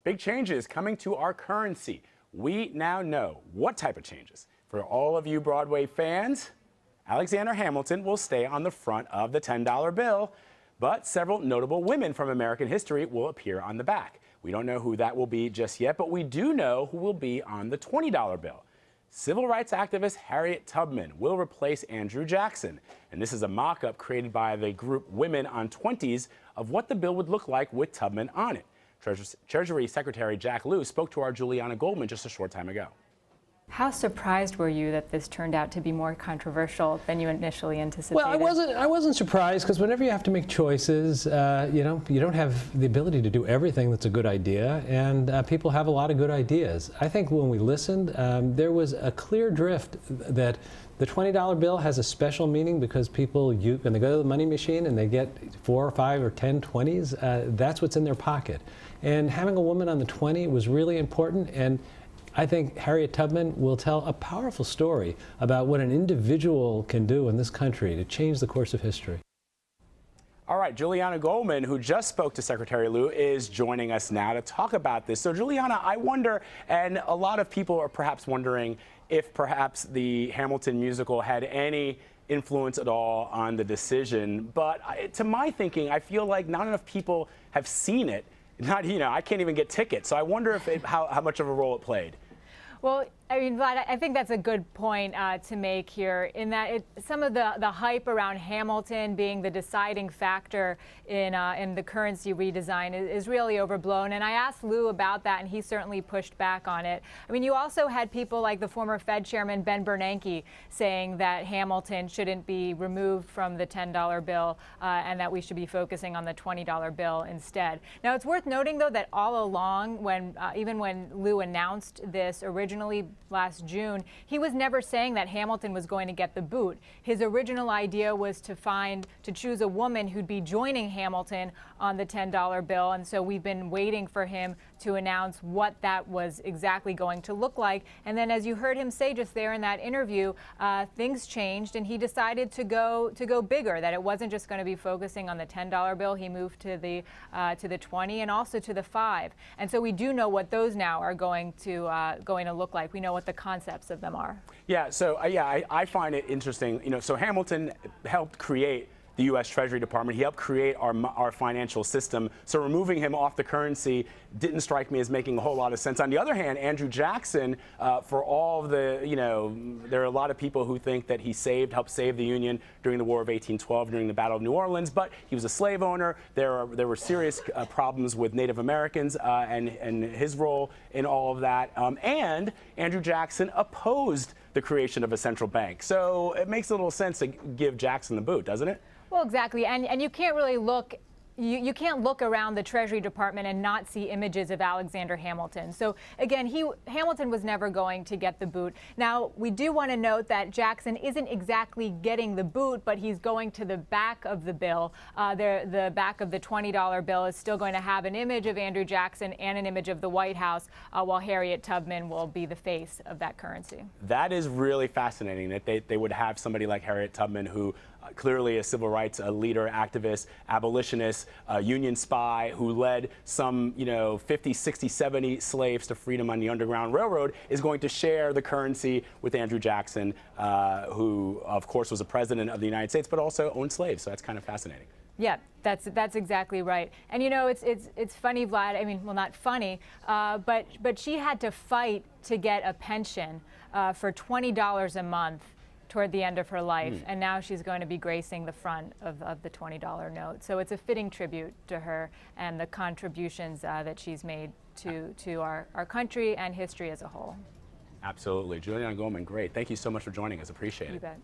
Big changes coming to our currency. We now know what type of changes. For all of you Broadway fans, Alexander Hamilton will stay on the front of the $10 bill, but several notable women from American history will appear on the back. We don't know who that will be just yet, but we do know who will be on the $20 bill. Civil rights activist Harriet Tubman will replace Andrew Jackson. And this is a mock-up created by the group Women on 20s of what the bill would look like with Tubman on it. Treasury Secretary Jack Lew spoke to our Julianna Goldman just a short time ago. How surprised were you that this turned out to be more controversial than you initially anticipated? Well, I wasn't surprised, because whenever you have to make choices, you don't have the ability to do everything that's a good idea, and people have a lot of good ideas. I think when we listened, there was a clear drift that the $20 bill has a special meaning because people, when they go to the money machine and they get 4 or 5 or 10 20s, that's what's in their pocket. And having a woman on the 20 was really important, and I think Harriet Tubman will tell a powerful story about what an individual can do in this country to change the course of history. All right, Julianna Goldman, who just spoke to Secretary Lew, is joining us now to talk about this. So, Julianna, I wonder, and a lot of people are perhaps wondering if perhaps the Hamilton musical had any influence at all on the decision. But to my thinking, I feel like not enough people have seen it. I can't even get tickets. So I wonder if how much of a role it played. Well, I mean, Vlad, I think that's a good point to make here, in that some of the hype around Hamilton being the deciding factor in the currency redesign is really overblown. And I asked Lew about that, and he certainly pushed back on it. I mean, you also had people like the former Fed chairman Ben Bernanke saying that Hamilton shouldn't be removed from the $10 bill and that we should be focusing on the $20 bill instead. Now, it's worth noting, though, that all along, even when Lew announced this originally last June, he was never saying that Hamilton was going to get the boot. His original idea was to choose a woman who'd be joining Hamilton on the $10 bill, and so we've been waiting for him to announce what that was exactly going to look like. And then, as you heard him say just there in that interview, things changed, and he decided to go bigger. That it wasn't just going to be focusing on the $10 bill. He moved to the 20 and also to the 5. And so we do know what those now are going to look like. We know what the concepts of them are. Yeah. So I find it interesting. So Hamilton helped create the U.S. Treasury Department. He helped create our financial system. So removing him off the currency didn't strike me as making a whole lot of sense. On the other hand, Andrew Jackson, for all of the, there are a lot of people who think that he helped save the Union during the War of 1812, during the Battle of New Orleans, but he was a slave owner. There were serious problems with Native Americans and his role in all of that. And Andrew Jackson opposed the creation of a central bank. So it makes a little sense to give Jackson the boot, doesn't it? Well, exactly, and you can't really look. You can't look around the Treasury Department and not see images of Alexander Hamilton. So again, Hamilton was never going to get the boot. Now, we do want to note that Jackson isn't exactly getting the boot, but he's going to the back of the bill. The back of the $20 bill is still going to have an image of Andrew Jackson and an image of the White House, while Harriet Tubman will be the face of that currency. That is really fascinating that they would have somebody like Harriet Tubman, who clearly a civil rights leader, activist, abolitionist, Union spy, who led some 50, 60, 70 slaves to freedom on the Underground Railroad, is going to share the currency with Andrew Jackson, who of course was a president of the United States but also owned slaves. So that's kind of fascinating. Yeah, that's exactly right. And it's funny, Vlad. I mean, well, not funny, but she had to fight to get a pension for $20 a month toward the end of her life, and now she's going to be gracing the front of the $20 note. So it's a fitting tribute to her and the contributions that she's made to our country and history as a whole. Absolutely. Julianna Goldman, great. Thank you so much for joining us. Appreciate it. You bet.